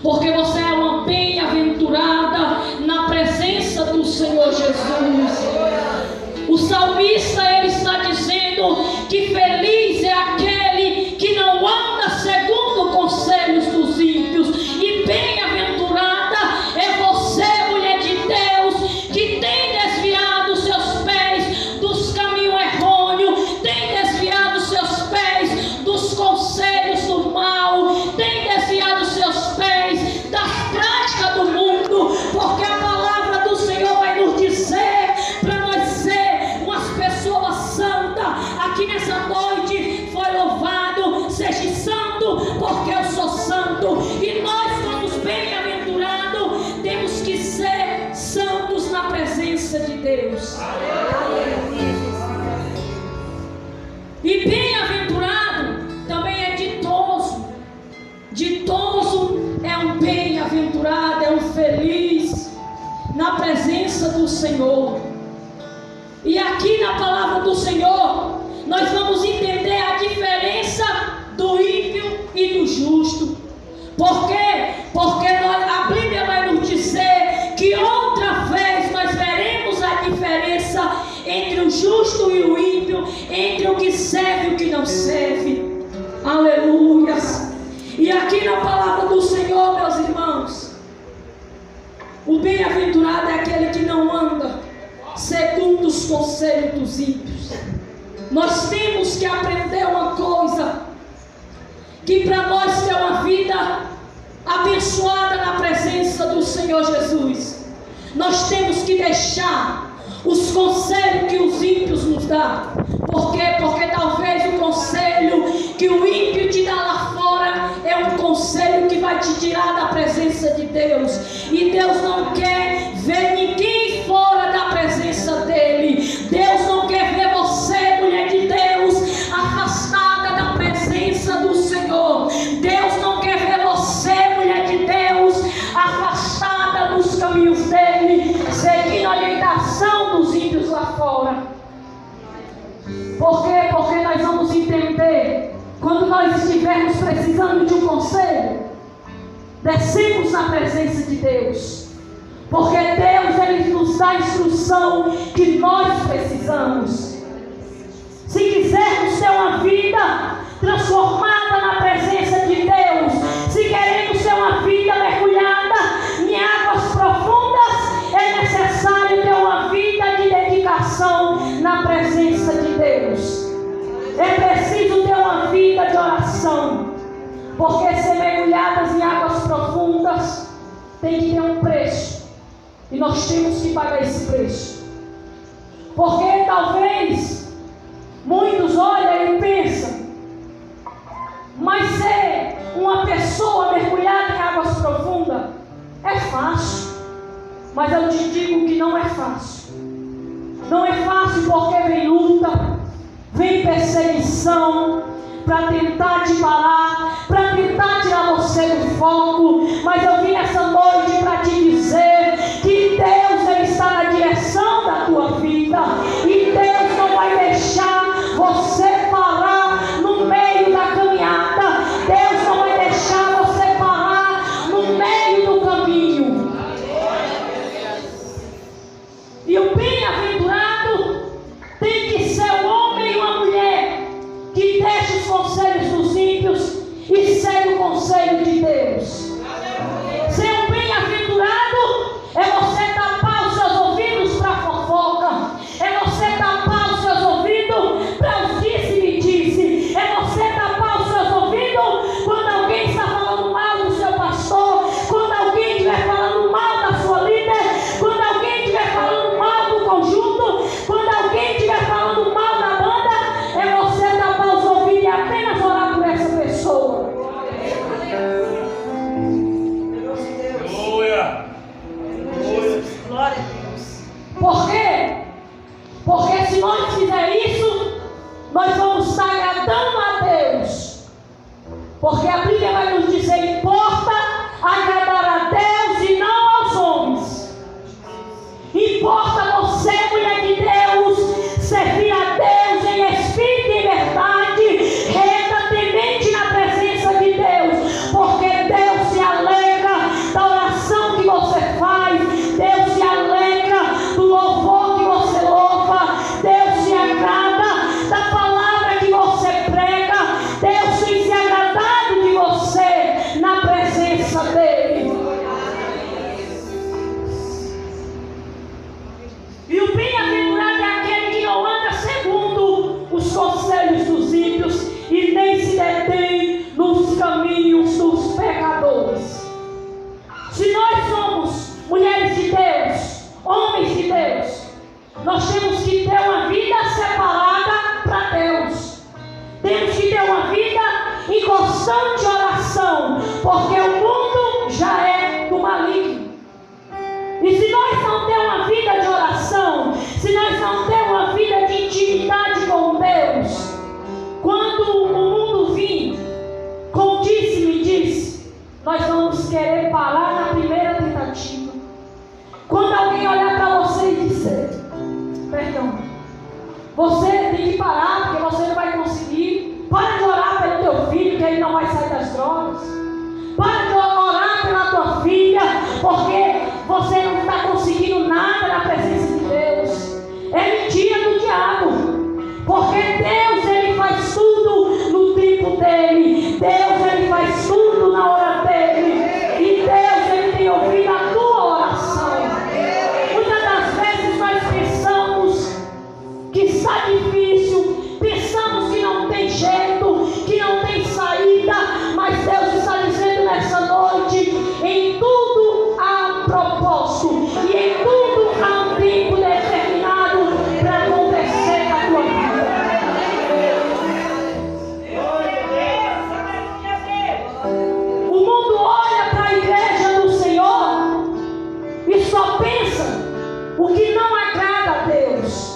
porque você é uma bem-aventurada na presença do Senhor Jesus. O salmista, ele está dizendo que feliz é aquele que não anda segundo conselhos dos ímpios, e bem-aventurada é você, mulher de Deus, que tem desviado seus pés dos caminhos errôneos, tem desviado seus pés dos conselhos do mal, tem desviado seus pés das práticas do mundo, porque a palavra do Senhor vai nos dizer para nós ser umas pessoas santas. Aqui nessa noite foi louvado: seja santo, porque eu sou santo. E nós somos bem-aventurados, temos que ser santos na presença de Deus. E bem-aventurado também é ditoso. Ditoso é um bem-aventurado, é um feliz na presença do Senhor. E aqui na palavra do Senhor nós vamos entender a diferença do ímpio e do justo. Por quê? Porque a Bíblia vai nos dizer que outra vez nós veremos a diferença entre o justo e o ímpio, entre o que serve e o que não serve. Aleluias! E aqui na palavra do Senhor, meus irmãos, o bem-aventurado é aquele que não anda segundo os conselhos dos ímpios. Nós temos que aprender uma coisa, que para nós ter uma vida abençoada na presença do Senhor Jesus, nós temos que deixar os conselhos que os ímpios nos dão. Por quê? Porque talvez o conselho que o ímpio te dá lá fora é um conselho que vai te tirar da presença de Deus. E Deus não quer ver ninguém fora da presença dele. Deus não quer ver você, mulher de Deus, afastada da presença do Senhor. Deus não quer ver você, mulher de Deus, afastada dos caminhos dele, seguindo a orientação dos ímpios lá fora. Por quê? Porque nós vamos entender, quando nós estivermos precisando de um conselho, descemos na presença de Deus, porque Deus, ele nos dá a instrução que nós precisamos. Se quisermos ter uma vida transformada na presença de Deus, se queremos ter uma vida mergulhada em águas profundas, é necessário ter uma vida de dedicação na presença de Deus. É preciso ter uma vida de oração, porque ser mergulhadas em águas profundas tem que ter um preço, e nós temos que pagar esse preço. Porque talvez muitos olham e pensam, mas ser uma pessoa mergulhada em águas profundas é fácil. Mas eu te digo que não é fácil. Não é fácil, porque vem luta, vem perseguição para tentar te parar, para tentar tirar você do foco. Mas eu vim essa noite para te dizer que Deus, ele está na direção da tua vida, e Deus não vai deixar você parar no meio da caminhada. Deus não vai deixar você parar no meio do caminho. E o bem-aventurado tem que ser um homem e uma mulher que deixa os conselhos dos ímpios e segue o conselho de Deus. Ser um bem-aventurado é você tapar os seus ouvidos para a fofoca, é você tapar os seus ouvidos para os disse-me-disse, é você tapar os seus ouvidos quando alguém está falando mal do seu pastor, quando alguém estiver falando mal da sua líder, quando alguém estiver falando mal do conjunto, quando alguém estiver falando mal da banda, é você tapar os ouvidos e apenas orar por essa pessoa. constante oração, porque o mundo já é do maligno. E se nós não temos uma vida de oração, se nós não temos uma vida de intimidade com Deus, quando o mundo vir com disse-me-disse, nós vamos querer parar na primeira tentativa. Quando alguém olhar para você e dizer, perdão, você tem que parar porque você não vai conseguir. Para de orar pelo teu filho que ele não vai sair das drogas. Para de orar pela tua filha porque você não está conseguindo nada na presença de Deus. É mentira do diabo. Porque Deus, ele faz tudo no tempo dele. Deus, ele faz tudo na hora dele. E Deus, ele tem ouvido a tua oração. Muitas das vezes nós pensamos que está difícil, pensamos que não tem jeito, que não tem saída, mas Deus está dizendo nessa noite, em tudo há um propósito, e em tudo há um tempo determinado para acontecer na tua vida. O mundo olha para a igreja do Senhor e só pensa o que não agrada a Deus.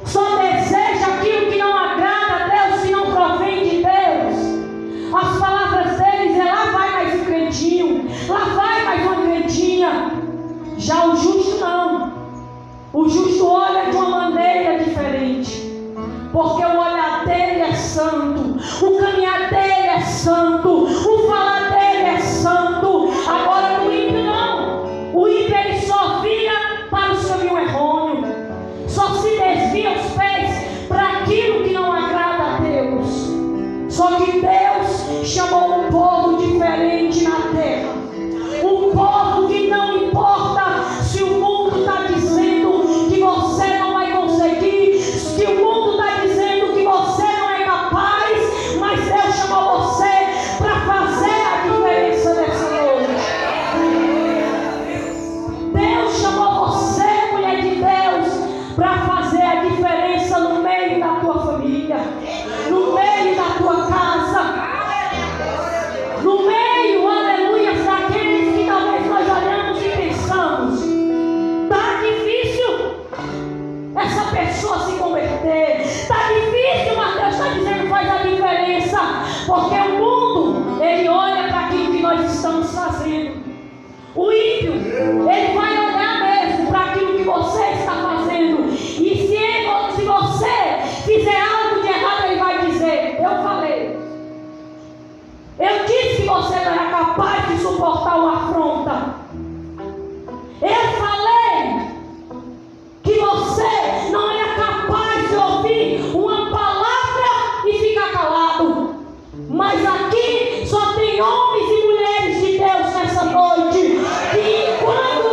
Só deseja aquilo que não agrada a Deus, que não provém de Deus. As palavras deles é lá vai mais um crentinho, lá vai mais uma crentinha. Já o justo não. O justo olha de uma maneira diferente. Porque o olhar dele é santo, o caminhar dele é santo, o falar dele é santo. Agora o ímpio não. O ímpio ele só vira para o caminho errôneo. Só se desvia os pés para aquilo que não agrada a Deus. Só que Deus chamou um povo diferente na terra. Um povo que não importa se o mundo está dizendo que você não vai conseguir, se o mundo está dizendo que você não é capaz, mas Deus chamou você para fazer a diferença nessa noite. Deus chamou você, mulher de Deus, para fazer a diferença no meio da tua família, no meio da tua casa, no meio, aleluia, daqueles que talvez nós olhamos e pensamos, está difícil essa pessoa se converter, está difícil, mas Deus está dizendo faz a diferença, porque o mundo, ele olha para aquilo que nós estamos fazendo. O ímpio, ele vai olhar mesmo para aquilo que você está fazendo. E se você fizer algo de errado, ele vai dizer, eu falei. Eu disse que você não era capaz de suportar uma afronta. Eu falei que você não era capaz de ouvir uma palavra e ficar calado. Mas aqui só tem homens e mulheres de Deus nessa noite. E quando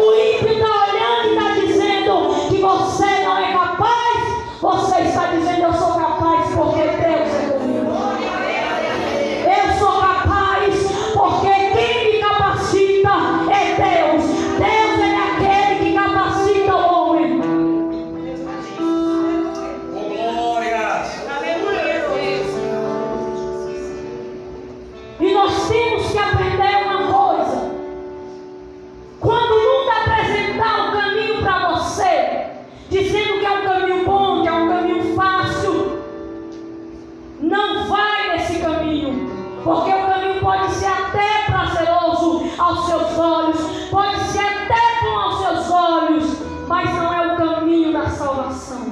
o ímpio está olhando e está dizendo que você não é capaz, você está dizendo eu sou capaz porque Deus é comigo. Eu sou capaz porque quem me capacita é Deus. Deus é aquele que capacita o homem. E nós temos que aprender uma coisa. Quando nunca apresentar um caminho para você, dizendo que é um caminho bom, que é um caminho fácil, não vai nesse caminho. Porque o caminho pode ser até prazeroso aos seus olhos, pode ser até bom aos seus olhos, mas não é o caminho da salvação.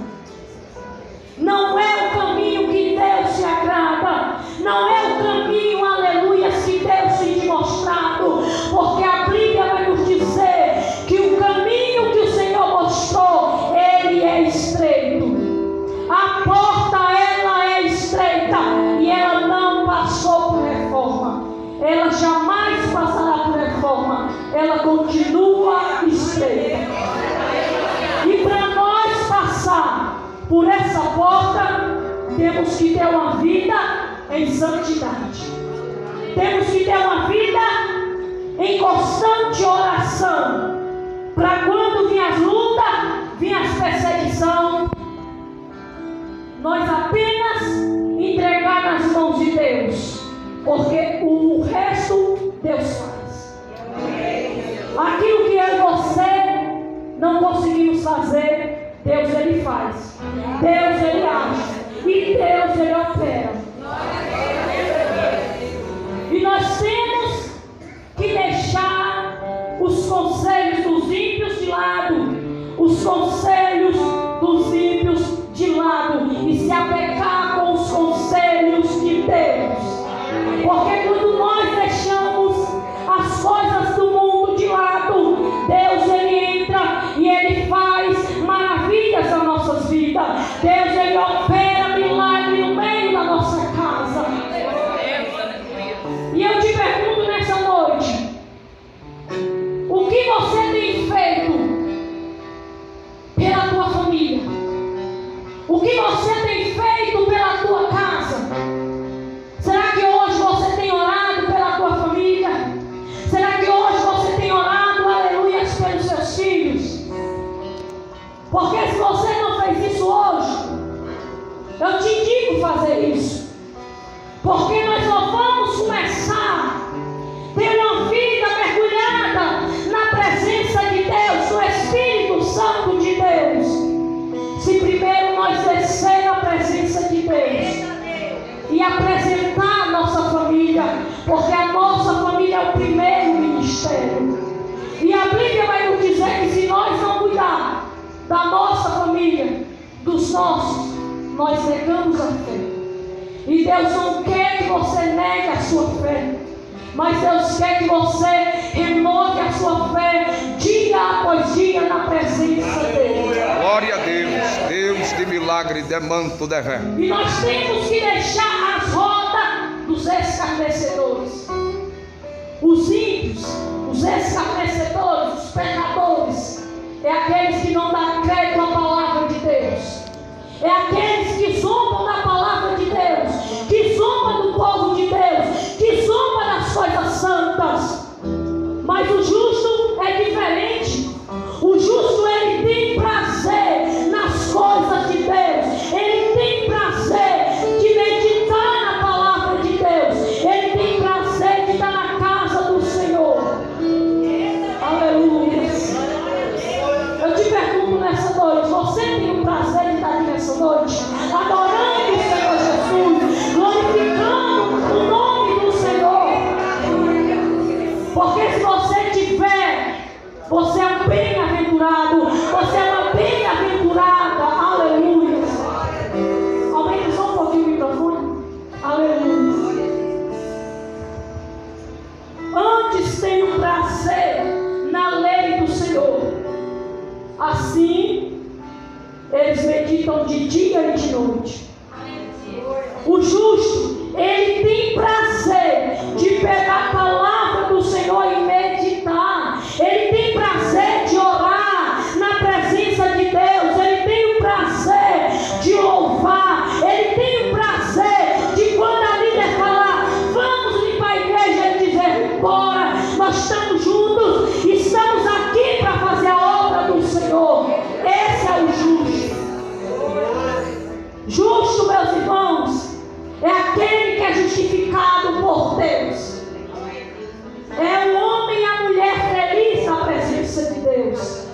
Não é o caminho que Deus se agrada. Não é o caminho, aleluia, que Deus tem te mostrado. Porque a Bíblia vai nos dizer que o caminho que o Senhor mostrou, ele é estreito. A porta, ela é estreita. E ela não passou por reforma. Ela jamais passará por reforma. Ela continua estreita. E para nós passar por essa porta, temos que ter uma vida em santidade. Temos que ter uma vida em constante oração. Para quando vir as lutas, vir as perseguições, nós apenas entregar nas mãos de Deus porque o resto Deus faz. Aquilo que eu e você não conseguimos fazer, Deus Ele faz. Deus Ele age. E Deus Ele opera. E nós temos que deixar os conselhos dos ímpios de lado. Os conselhos dos ímpios de lado. E se apegar com os conselhos de Deus. Porque quando nós deixamos as coisas do mundo de lado, Deus Ele entra e Ele faz maravilhas nas nossas vidas. Deus Ele opera milagre no meio da nossa casa. E eu te pergunto nessa noite, o que você tem feito pela tua família? O que você tem feito pela tua casa? Será que hoje você tem orado pela tua família? Será que hoje você tem orado, aleluia, pelos seus filhos? Porque se você não fez isso hoje, eu te indico fazer isso. Porque nós só vamos começar a ter uma vida mergulhada na presença de Deus, no Espírito Santo de Deus, se primeiro nós descer na presença de Deus e apresentar a nossa família, porque a nossa família é o primeiro ministério. E a Bíblia vai nos dizer que se nós não cuidar da nossa família, dos nossos, nós negamos a fé. E Deus não quer que você negue a sua fé, mas Deus quer que você renove a sua fé dia após dia na presença dEle. Glória a Deus, Deus de milagre, de manto, de ré. E nós temos que deixar as rodas dos escarnecedores. Os ímpios, os escarnecedores, os pecadores, é aqueles que não dão crédito à palavra de Deus. É aqueles que zombam da palavra de Deus, que zombam do povo de Deus, que zombam das coisas santas. Mas o justo é diferente. O justo, ele tem prazer nas coisas de Deus. Ele tem prazer de meditar na palavra de Deus. Ele tem prazer de estar na casa do Senhor. Aleluia. Eu te pergunto nessa noite, você tem o prazer de estar aqui nessa noite? Adorando o Senhor Jesus, glorificando o nome do Senhor. Porque se você tiver, você é um bem-aventurado, você é uma bem-aventurada. Aleluia. Aumente só um pouquinho o microfone. Aleluia. Antes tenho prazer na lei do Senhor. Assim, eles meditam de dia e de noite. O justo, ele tem prazer de pegar a palavra do Senhor e meditar. Ele tem prazer de orar na presença de Deus. Ele tem o prazer de louvar. Ele tem o prazer de, quando a líder falar, vamos ir para a igreja, ele dizer, bora, nós estamos juntos, estamos aqui para fazer a obra do Senhor. Esse é o justo. Justo, meus irmãos, é aquele que é justificado por Deus. É o homem e a mulher feliz na presença de Deus.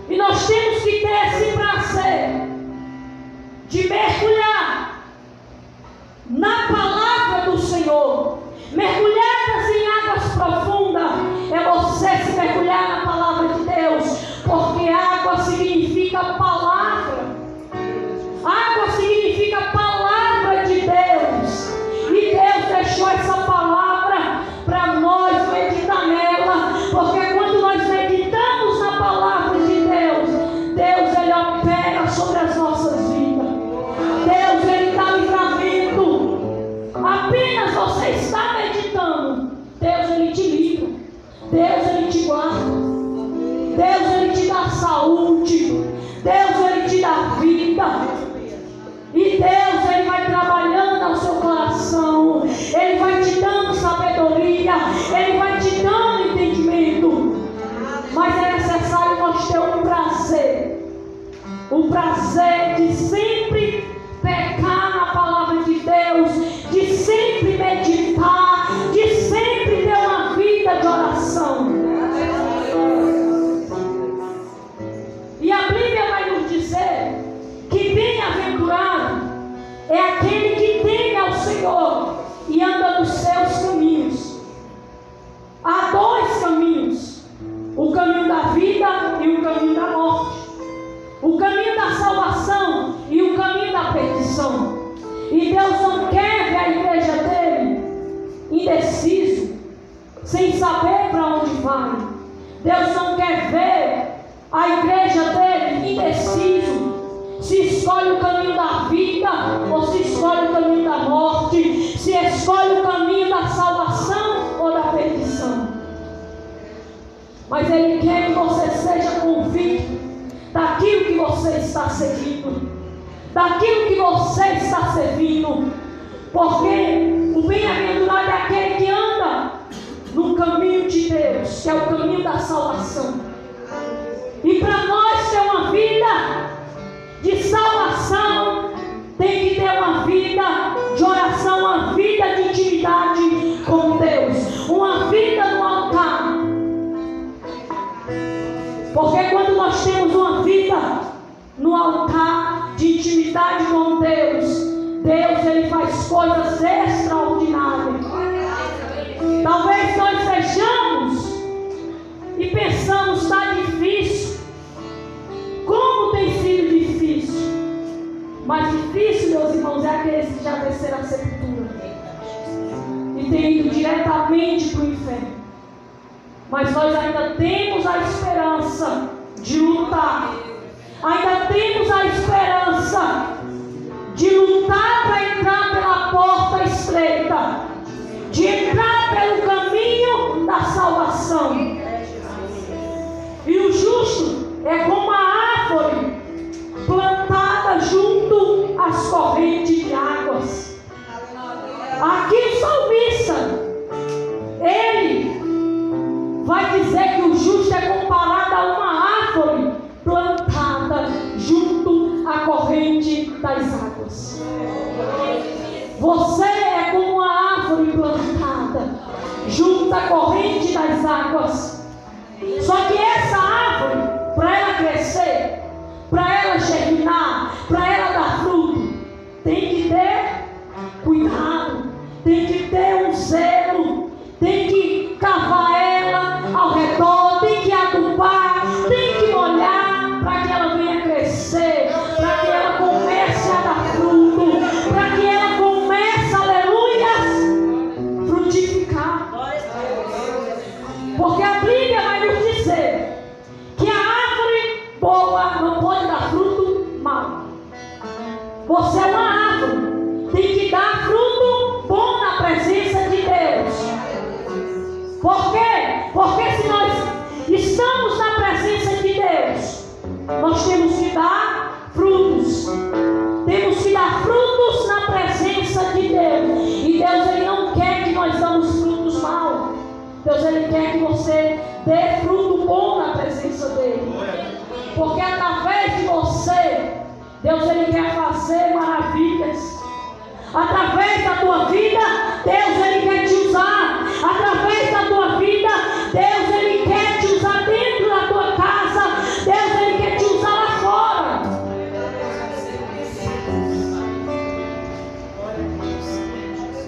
E nós temos que ter esse prazer de mergulhar na palavra do Senhor. Mergulhadas em águas profundas é você se mergulhar na palavra de Deus, porque água significa palavra. Água significa palavra de Deus. E Deus deixou essa palavra para nós meditar nela. Porque quando nós meditamos na palavra de Deus, Deus ele opera sobre as nossas vidas. Deus ele dá livramento. Apenas você está meditando, Deus ele te livra. Deus ele te guarda. Deus ele te dá saúde. Deus ele te dá vida. E Deus ele vai trabalhando ao seu coração. Ele vai te dando sabedoria. Ele vai te dando entendimento. Mas é necessário nós ter um prazer. O prazer de sempre pecar na palavra de Deus. Senhor e anda nos seus caminhos. Há dois caminhos: o caminho da vida e o caminho da morte, o caminho da salvação e o caminho da perdição. E Deus não quer ver a igreja dele indeciso, sem saber para onde vai. Deus não quer ver a igreja dele indeciso, se escolhe o caminho da vida ou se escolhe o caminho da morte, se escolhe o caminho da salvação ou da perdição. Mas Ele quer que você seja convicto daquilo que você está seguindo, daquilo que você está servindo, porque o bem-aventurado é aquele que anda no caminho de Deus, que é o caminho da salvação. E para nós ter uma vida de salvação, tem que ter uma vida de oração, uma vida de intimidade com Deus, uma vida no altar. Porque quando nós temos uma vida no altar de intimidade com Deus, Deus ele faz coisas extraordinárias. Talvez nós vejamos e pensamos, está difícil. Como tem sido difícil? Mas difícil, meus irmãos, é aqueles que já desceram a sepultura e têm ido diretamente para o inferno. Mas nós ainda temos a esperança de lutar. Ainda temos a esperança de lutar para entrar pela porta estreita, de entrar pelo caminho da salvação. E o justo é como a árvore plantada junto às correntes de águas. Aqui o salmista, ele vai dizer que o justo é comparado a uma árvore plantada junto à corrente das águas. Você é como uma árvore plantada junto à corrente das águas. Só que essa árvore, para ela crescer, para ela germinar, para ela dar fruto, tem que ter cuidado, tem que ter um zelo, tem que cavar ela ao redor, tem que adubar, tem que molhar para que ela venha crescer, para que ela comece a dar fruto, para que ela comece, aleluia, frutificar. Porque a Bíblia vai nos dizer que a árvore boa não pode dar fruto mau. Você é uma árvore, tem que dar fruto bom na presença de Deus. Por quê? Porque se nós estamos na presença de Deus, nós temos que dar frutos. Temos que dar frutos na presença de Deus. E Deus ele não quer que nós damos frutos maus. Deus ele quer que você dê fruto bom na presença dele. Porque através de você, Deus ele quer fazer maravilhas. Através da tua vida, Deus ele quer te usar. Através da tua vida, Deus ele quer te usar dentro da tua casa. Deus ele quer te usar lá fora.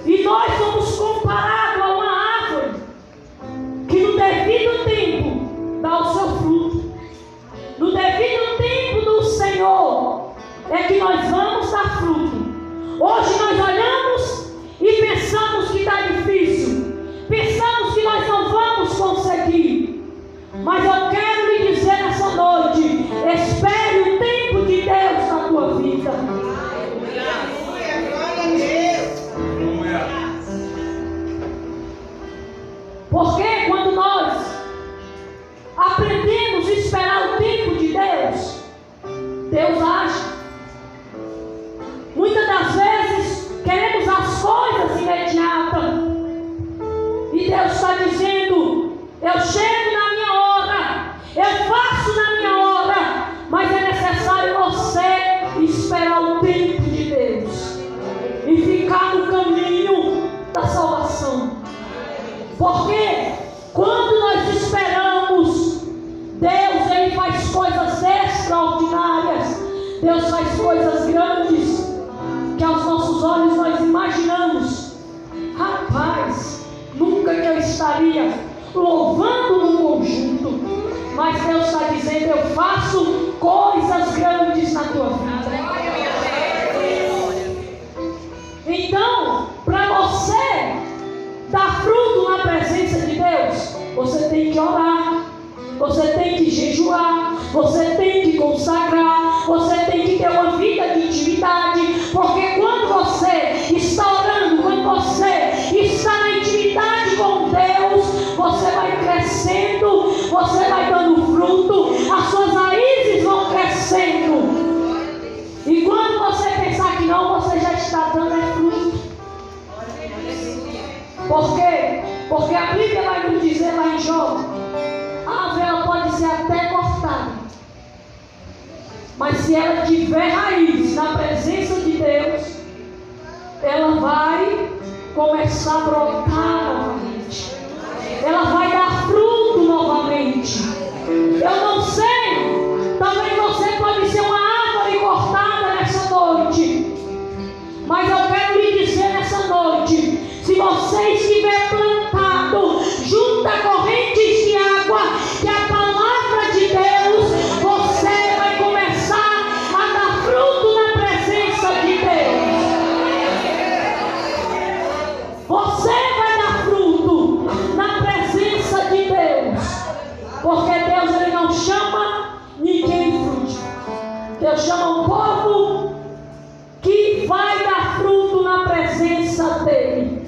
E nós somos comparados a uma árvore que no devido tempo dá o seu fruto. No devido tempo do Senhor é que nós vamos dar fruto. Hoje nós olhamos e pensamos que está difícil, pensamos que nós não vamos conseguir. Mas eu quero lhe dizer nessa noite: espere o tempo de Deus na tua vida. Porque quando nós aprendemos a esperar o tempo de Deus, Deus age. Muitas das vezes queremos as coisas imediatas. E Deus está dizendo: eu chego na minha hora, eu faço na minha hora. Mas é necessário você esperar o tempo de Deus e ficar no caminho da salvação. Porque quando nós esperamos, Deus ele faz coisas extraordinárias. Deus faz coisas grandes que aos nossos olhos nós imaginamos eu estaria louvando no conjunto. Mas Deus está dizendo: eu faço coisas grandes na tua vida. Então, para você dar fruto na presença de Deus, você tem que orar, você tem que jejuar, você tem que consagrar, você tem que ter uma vida de intimidade, porque quando você está orando, quando você está na intimidade com Deus, você vai crescendo, você vai dando fruto, as suas raízes vão crescendo. E quando você pensar que não, você já está dando fruto. Por quê? Porque a Bíblia vai nos dizer lá em Jó: a árvore ela pode ser até cortada, mas se ela tiver raiz na presença de Deus, ela vai começar a brotar novamente. Ela vai dar fruto novamente. Eu não sei, talvez você pode ser uma árvore cortada nessa noite, mas eu quero lhe dizer nessa noite: se você estiver plantado junto a correntes de água, que é a palavra de Deus, você vai começar a dar fruto na presença de Deus. Você vai dar fruto na presença de Deus, porque Deus ele não chama ninguém fruto. Deus chama um povo que vai dar fruto na presença dele.